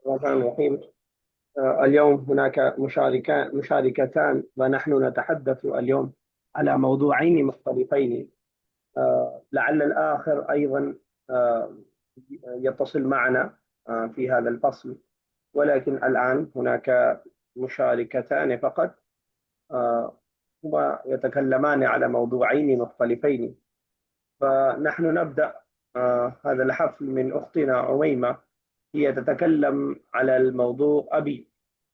الرحمن الرحيم. اليوم هناك مشاركتان، ونحن نتحدث اليوم على موضوعين مختلفين. لعل الآخر أيضا آه، يتصل معنا في هذا الفصل، ولكن الآن هناك مشاركتان فقط. هما يتكلمان على موضوعين مختلفين. فنحن نبدأ هذا الحفل من أختنا عميمة. هي تتكلم على الموضوع أبي.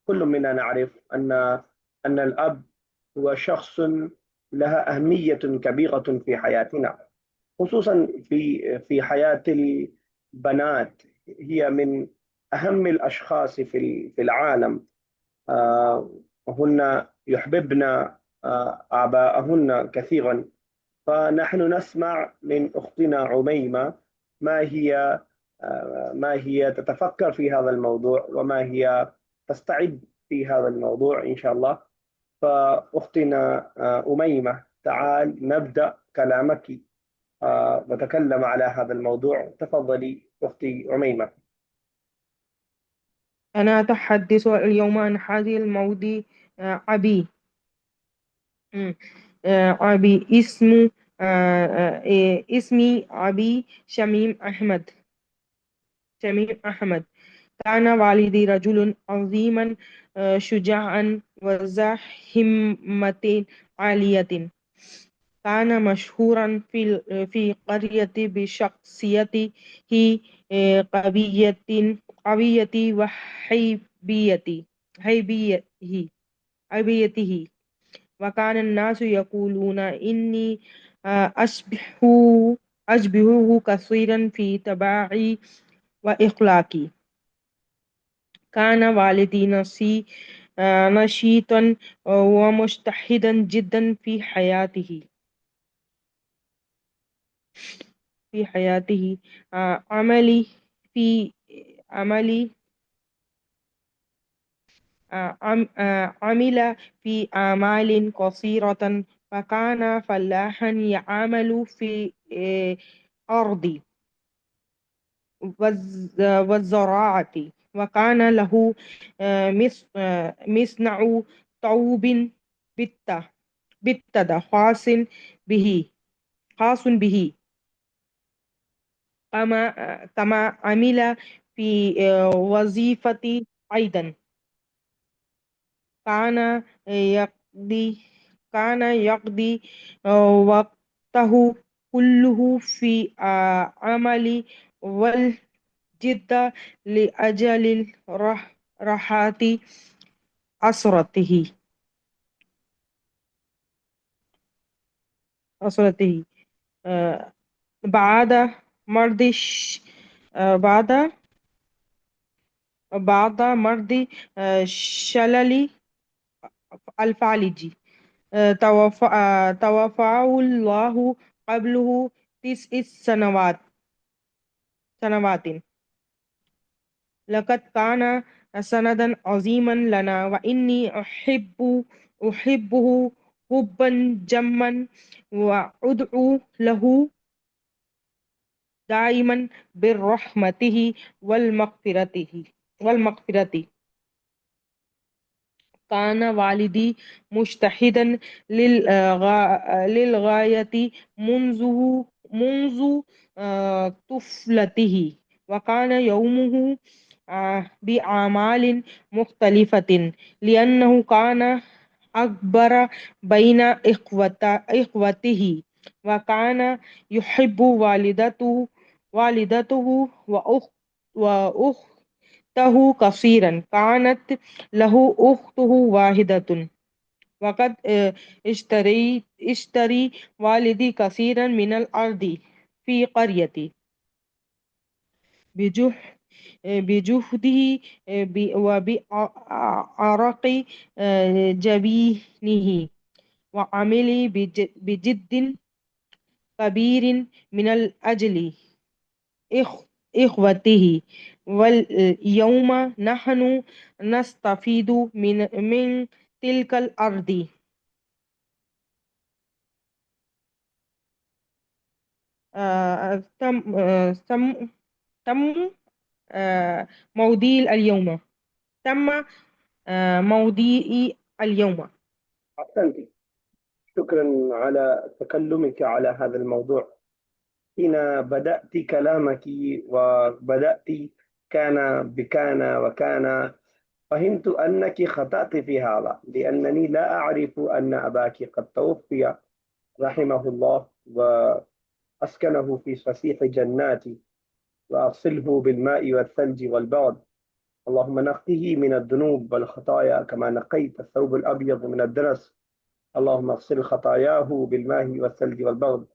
كل منا نعرف أن الأب هو شخص لها أهمية كبيرة في حياتنا، خصوصا في حياة البنات. هي من أهم الأشخاص في العالم. هن يحببن آباءهن كثيرا. فنحن نسمع من أختنا عميمة ما هي ما هي تتفكر في هذا الموضوع، وما هي تستعد في هذا الموضوع إن شاء الله. فأختنا أميمة، تعال نبدأ كلامك وتكلم على هذا الموضوع. تفضلي أختي أميمة. أنا أتحدث اليوم عن هذه الموضوع. أبي. مم. أبي اسمي أبي شميم أحمد. كان والدي رجل عظيما، شجاعا وذا همة عالية. كان مشهورا في قرية بشخصيته قوية قوية هيبيته هيبيته. وكان الناس يقولون إني أشبهه كثيرا في طباعي وإخلاقي. كان والدي نشيطا ومجتهدا جدا في حياته. عملي في عملي عمل في أعمال قصيرة، فكان فلاحا يعمل في أرض والزراعة. وكان له مصنع طوب بتة بتة به خاص به. كما عمل في وظيفتي أيضا. كان يقضي كان يقضي وقته كله في عمل والجد لأجل راحة أسرته أسرته. آه، بعد مرض ش- آه، بعد بعد مرض شلل الفالج. توفاه الله قبله 9 سنوات. لقد كان سندا عظيما لنا، وإني أحبه حبا جما، وأدعو له دائما برحمته والمغفرة. كان والدي مجتهدا للغاية منذ طفولته. وكان يومه بأعمال مختلفة، لأنه كان أكبر بين إخوته. وكان يحب والدته وأخته كثيرا. كانت له أخته واحدة. وقد اشتري والدي كثيرا من الأرض في قريتي بجه بجهده وبعرق جبينه، وعمل بجد كبير من الأجل إخوته. واليوم نحن نستفيد من تلك الأرض. تم تم تم موديل اليوم. تم موديئي اليوم. أحسنت. شكرا على تكلمك على هذا الموضوع. حين بدأت كلامك وبدأت كان بكان وكان، فهمت أنك خطأت في هذا، لأنني لا أعرف أن أباك قد توفي رحمه الله وأسكنه في فسيح جناتي، وأغسله بالماء والثلج والبرد. اللهم نقه من الذنوب والخطايا كما نقيت الثوب الأبيض من الدنس. اللهم اغسل خطاياه بالماء والثلج والبرد.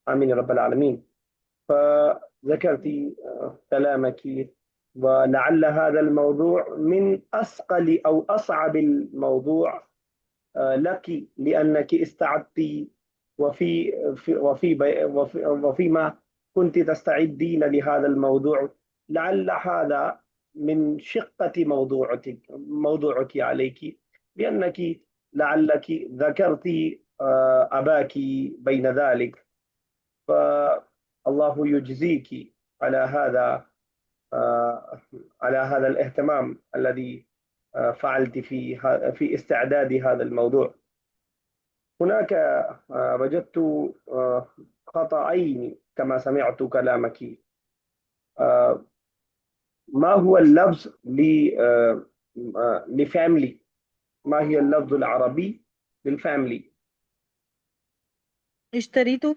آمين يا رب العالمين. فذكرت كلامك، ولعل هذا الموضوع من أثقل أو أصعب الموضوع لك، لأنك استعدت، وفيما كنت تستعدين لهذا الموضوع، لعل هذا من شقة موضوعك عليك، لأنك لعلك ذكرت أباك بين ذلك. فالله يجزيك على هذا، على هذا الاهتمام الذي فعلت في استعداد هذا الموضوع. هناك وجدت خطأين كما سمعت كلامك. آه، ما هو اللفظ لفاميلي؟ ما هي اللفظ العربي للفاميلي؟ اشتريته.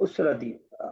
أسرتي.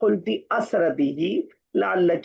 قلت أسرته، لعلك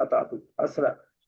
خطأ. أسرة.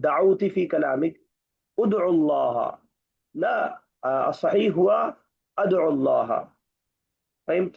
دعوت في كلامك ادعوا الله. لا، الصحيح هو أدعو الله. فهمت؟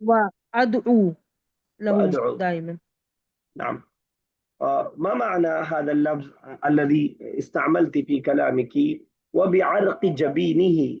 وأدعو له وأدعو. دائما. نعم. ما معنى هذا اللفظ الذي استعملت في كلامك وبعرق جبينه؟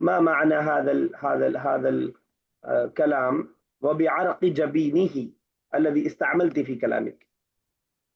ما معنى هذا الكلام وبعرق جبينه الذي استعملت في كلامك؟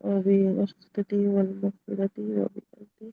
وبالأخطة والمغفرة وبالأرض.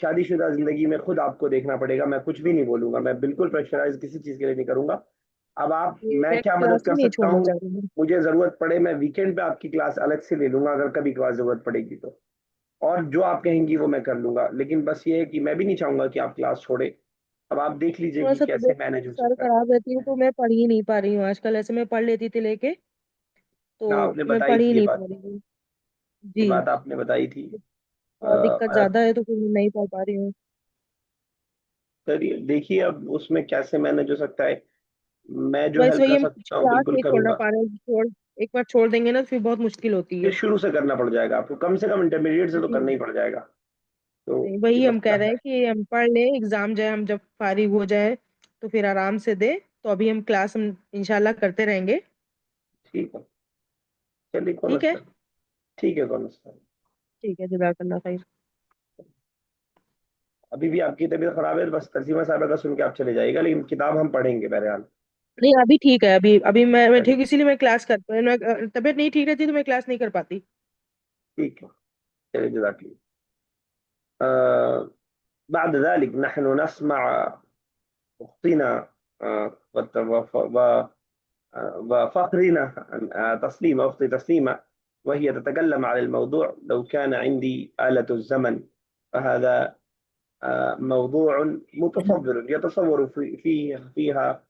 شادی شدہ زندگی میں خود آپ کو دیکھنا پڑے گا، میں کچھ بھی نہیں بولوں گا، میں بالکل پریشرائز کسی چیز کے لیے نہیں کروں گا. اب آپ، میں میں کیا مدد کلاس کر ہی نہیں سکتا چھوڑنا ہوں؟ چاہ رہی ہوں. مجھے ضرورت پڑے میں ویکینڈ پہ آپ کی کلاس الگ سے لے لوں گا اگر کبھی کبھار ضرورت پڑے گی تو، اور جو آپ کہیں گی وہ میں کر لوں گا. لیکن بس یہ ہے کہ میں بھی نہیں چاہوں گا کہ آپ کلاس چھوڑے. اب آپ دیکھ لیجئے تھوڑا کہ سا کیسے طبیعت مینج ہو سر سکتا ہے. خراب رہتی ہے تو میں پڑھ ہی نہیں پا رہی ہوں آج کل. ایسے میں پڑھ لیتی تھی لے کے، تو نہ آپ نے میں بتائی پڑھ ہی تھی یہ نہیں بات، پا رہی ہوں. یہ جی. بات آپ نے بتائی تھی. تھوڑا دقت زیادہ ہے تو پھر میں نہیں پڑھ پا رہی ہوں. دیکھیے اب اس میں کیسے مینج ہو سکتا ہے، میں جو بس ہیلپ وہی کر ہم سکتا ہوں کلاس بالکل نہیں کروں چھوڑنا گا. پا رہے ہیں. ایک بار چھوڑ دیں گے نا تو پھر بہت مشکل ہوتی پھر ہے. شروع سے کرنا پڑ جائے گا آپ کو، کم سے کم انٹرمیڈیٹ سے تو جی. کرنا ہی پڑ جائے گا. تو نہیں، یہ وہی ہم کہہ مسئلہ رہے ہے. ہیں کہ ہم پڑھ لیں، ایگزام جائے ہم جب فارغ ہو جائے تو پھر آرام سے دے. تو ابھی ہم کلاس انشاءاللہ کرتے رہیں گے. ٹھیک ہے، چلیے کوئی ٹھیک ہے. مسئلہ نہیں. ٹھیک ہے، کوئی مسئلہ نہیں. ٹھیک ہے. جزاک اللہ خیر. ابھی بھی آپ کی طبیعت خراب ہے، بس تسلیمہ صاحبہ کا سن کے آپ چلے جائے گا، لیکن کتاب ہم پڑھیں گے بہرحال. نہیں، ابھی ٹھیک ہے. ابھی میں چلیے ٹھیک، اسی لیے میں کلاس طبیعت نہیں ٹھیک رہتی تو میں کلاس نہیں کر پاتی. ٹھیک ہے، چلیے جزاک اللہ. بعد ذلك نحن نسمع أختنا وفخرنا تسليمة، أختي تسليمة، وهي تتكلم عن الموضوع لو كان عندي آلة الزمن. فهذا موضوع متصور يتصور فيها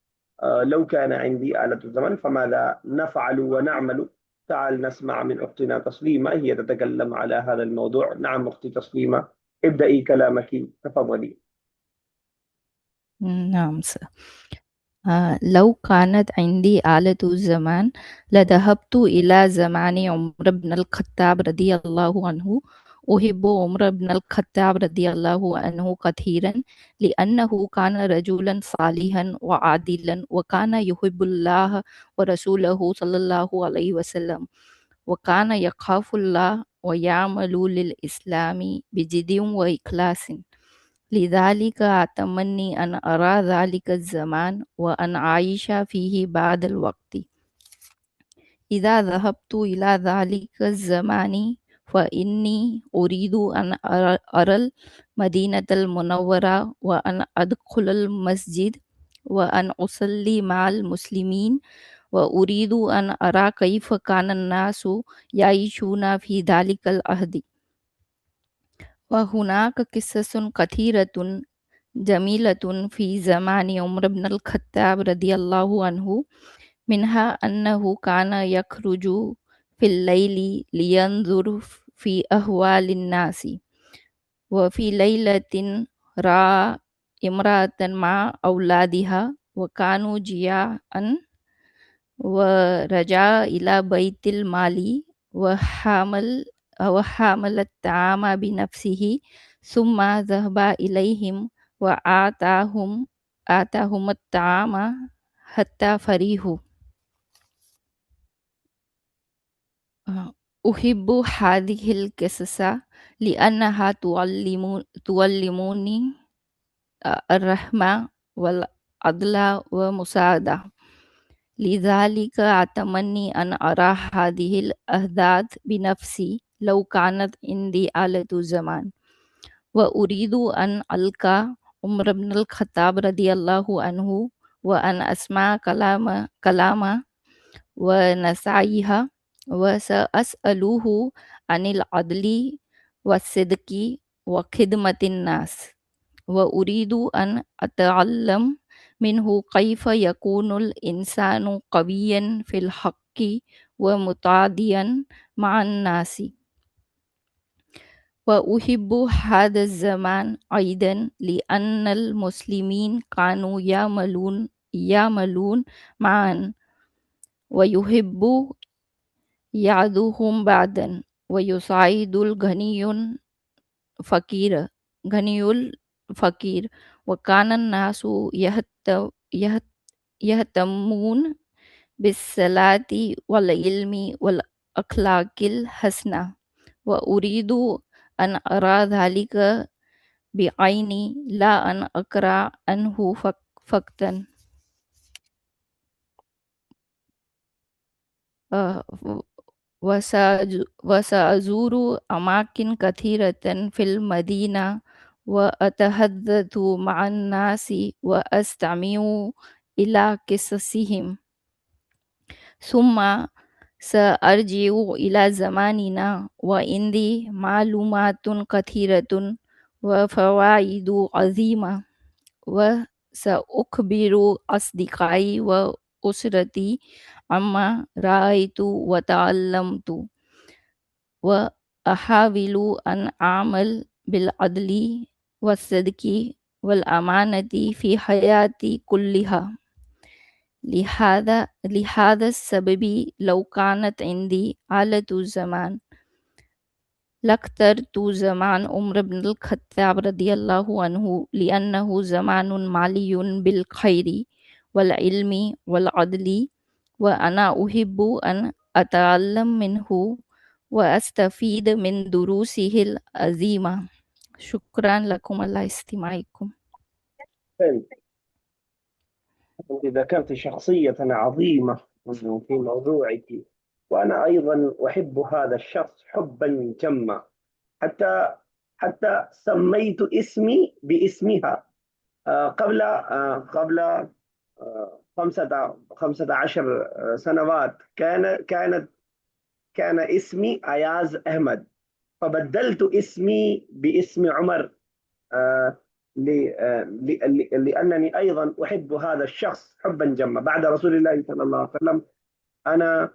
لو كان عندي آلة الزمن فماذا نفعل ونعمل. تعال نسمع من أختنا تسليمة، هي تتكلم على هذا الموضوع. نعم أختي تسليمة، ابدأي كلامك، تفضلي. نعم سر. لو كانت عندي آلة الزمان لذهبت إلى زمان عمر بن الخطاب رضي الله عنه. أحب عمر بن الخطاب رضي الله عنه كثيرا لأنه كان رجلا صالحا وعادلا وكان يحب الله ورسوله صلى الله عليه وسلم وكان يخاف الله ويعمل للإسلام بجد وإخلاص. لذلك أتمنى أن أرى ذلك الزمان وأن أعيش فيه بعد الوقت. إذا ذهبت إلى ذلك الزمان فإني أريد أن أرى المدينة المنورة وأن أدخل المسجد وأن أصلي مع المسلمين وأريد أن أرى كيف كان الناس يعيشون في ذلك العهد. وهناك قصص كثيرة جميلة في زمان عمر بن الخطاب رضي الله عنه، منها أنه كان يخرج في الليل لينظر في أحوال الناس. وفي ليلة رأى امرأة مع أولادها وكانوا جياعا ورجع إلى بيت المال وحمل الطعام بنفسه ثم ذهب إليهم آتاهم الطعام حتى فرحوا. أحب هذه القصص لأنها تعلمني الرحمة والعدل ومساعدة. لذلك أتمنى أن أرى هذه الأحداث بنفسي لو كانت عندي آلة الزمان. وأريد أن ألقى عمر بن الخطاب رضي الله عنه وأن أسمع كلامه ونصائحه وسأسأله عن العدل والصدق وخدمة الناس. وأريد أن أتعلم منه كيف يكون الإنسان قويا في الحق ومتعاديا مع الناس. وأحب هذا الزمان أيضا لأن المسلمين كانوا يعملون معا ويحب يعدهم بعدا ويساعد غني الفقير. وكان الناس يهتمون بالصلاة والعلم والأخلاق الحسنة. وأريد أن أرى ذلك بعيني لا أن أقرأ عنه فقط. وسأزور أماكن كثيرة في المدينة وأتحدث مع الناس وأستمع إلى قصصهم ثم سأرجع إلى زماننا وعندي معلومات كثيرة وفوائد عظيمة وسأخبر أصدقائي وأسرتي عما رأيت وتعلمت وأحاول أن أعمل بالعدل والصدق والأمانة في حياتي كلها. لهذا السبب لو كانت عندي آلة الزمان لاخترت زمان عمر بن الخطاب رضي الله عنه لأنه زمان مالي بالخير والعلم والعدل وأنا أحب أن أتعلم منه وأستفيد من دروسه العظيمة. شكرا لكم على استماعكم. أنت ذكرت شخصية عظيمة في موضوعك، وأنا أيضا أحب هذا الشخص حبا جما، حتى سميت اسمي باسمها قبل 15 سنوات. كان اسمي أياز أحمد، فبدلت اسمي باسم عمر لأنني أيضا أحب هذا الشخص حبا جما. بعد رسول الله صلى الله عليه وسلم أنا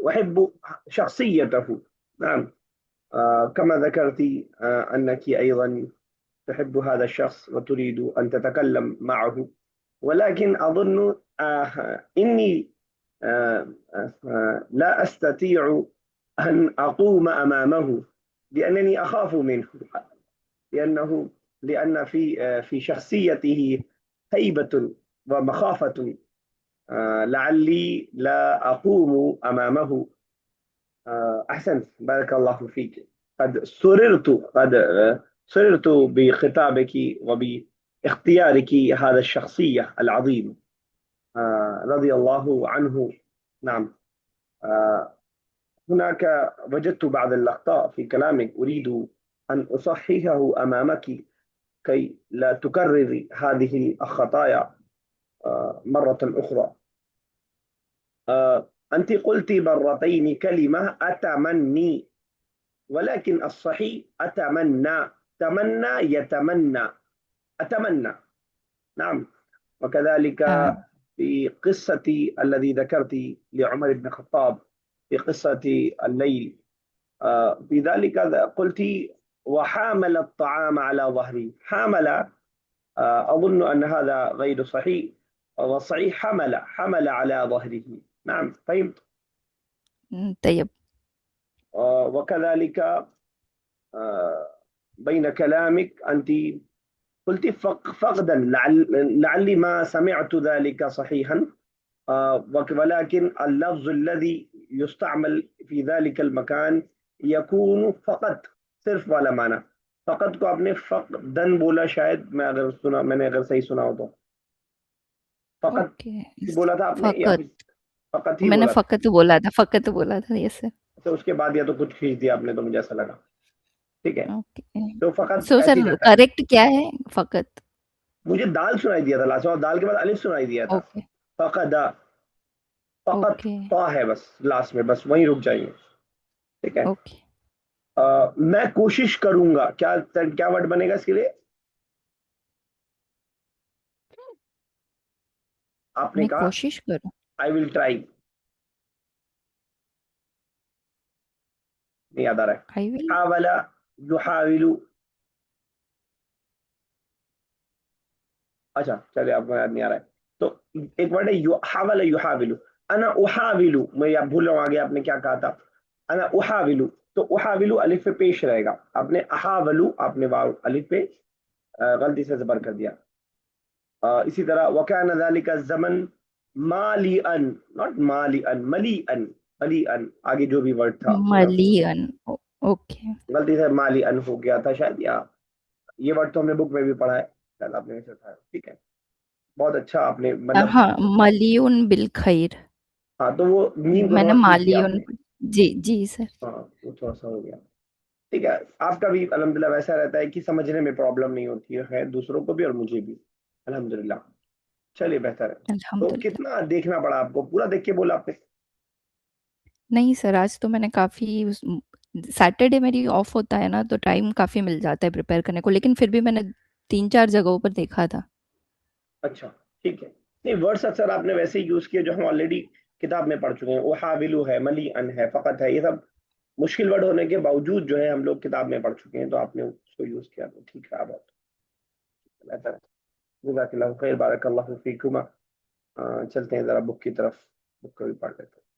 أحب شخصيته. نعم، كما ذكرت أنك أيضا تحب هذا الشخص وتريد أن تتكلم معه، ولكن أظن إني لا أستطيع أن أقوم أمامه لأنني أخاف منه، لأن في شخصيته هيبة ومخافة، لعلي لا أقوم أمامه. أحسنت، بارك الله فيك. قد سررت بخطابك وباختيارك هذا الشخصية العظيم رضي الله عنه. نعم، هناك وجدت بعض الأخطاء في كلامك أريد أن أصححه أمامك كي لا تكرر هذه الخطايا مرة أخرى. أنت قلت مرتين كلمة أتمني، ولكن الصحيح أتمنى. تمنى يتمنى، أتمنى. نعم، وكذلك في قصة الذي ذكرت لعمر بن الخطاب في قصة الليل، في ذلك قلت وحامل الطعام على ظهري. حامل أظن أن هذا غير صحيح، والصحيح حمل على ظهره. نعم، فهمت. طيب. وكذلك بين كلامك أنت قلت فقدا، لعلي ما سمعت ذلك صحيحا، ولكن اللفظ الذي يستعمل في ذلك المكان يكون فقط، صرف والا معنی. فقط کو آپ نے فقدن بولا، شاید میں نے اگر صحیح سنا ہو تو فقط بولا تھا آپ نے، یا فقط ہی میں نے فقط بولا تھا یس سر. تو اس کے بعد یا تو کچھ کھینچ دیا آپ نے، تو مجھے ایسا لگا. ٹھیک ہے، تو فقط سر کریکٹ کیا ہے؟ فقط مجھے دال سنائی دیا تھا لاسٹ میں، دال کے بعد الف سنائی دیا تھا. فقط طا ہے بس لاسٹ میں، بس وہیں رک جائیں گے. ٹھیک ہے، میں کوشش کروں گا. کیا ورڈ بنے گا اس کے لیے؟ آپ نے کہا کوشش کروں. آئی ول ٹرائی، نہیں یاد آ رہا ہے. حاول یحاول، اچھا چلے آپ کو یاد نہیں آ رہا ہے تو ایک ورڈ ہے حاول یحاول. انا احاول، میں اب بھول رہا ہوں آگے آپ نے کیا کہا تھا. انا احاول، تو احاول الف پہ پیش رہے گا. آپ نے احاول، آپ نے واو الف پہ غلطی سے زبر کر دیا. اسی طرح وکان ذلک الزمن مالیئا، ناٹ مالیئا، ملیئا. ملیئا آگے جو بھی ورڈ تھا ملیئا، اوکے، غلطی سے مالیئا ہو گیا تھا شاید، یا یہ ورڈ تو ہم نے بک میں بھی پڑھا ہے شاید آپ نے ایسے تھا. ٹھیک ہے، بہت اچھا آپ نے ہاں ملیون بالخیر. ہاں تو وہ نیم میں نے مالیون، جی جی سر. ہاں وہ تھوڑا سا ہو گیا. ٹھیک ہے، آپ کا بھی الحمدللہ ویسا رہتا ہے کہ سمجھنے میں پرابلم نہیں ہوتی ہے دوسروں کو بھی اور مجھے بھی، الحمدللہ. چلیے بہتر ہے. تو الحمدللہ. کتنا دیکھنا پڑا آپ کو؟ پورا دیکھ کے بولا آپ نے؟ نہیں سر، آج تو میں نے کافی، سیٹرڈے میری آف ہوتا ہے نا، تو ٹائم کافی مل جاتا ہے پریپیئر کرنے کو، لیکن پھر بھی میں نے 3-4 جگہوں پر دیکھا تھا. اچھا ٹھیک ہے. نہیں ورڈس اکثر آپ نے ویسے ہی یوز کیے جو ہم آلریڈی کتاب میں پڑھ چکے ہیں. احاولو ہے، ملی ان ہے، فقط ہے، یہ سب مشکل ورڈ ہونے کے باوجود جو ہے ہم لوگ کتاب میں پڑھ چکے ہیں، تو آپ نے اس کو یوز کیا تو ٹھیک ہے. بہت بہتر ہے. جزاک اللہ خیر، بارک اللہ فیکما. چلتے ہیں ذرا بک کی طرف، بک کو بھی پڑھ لیتے ہیں.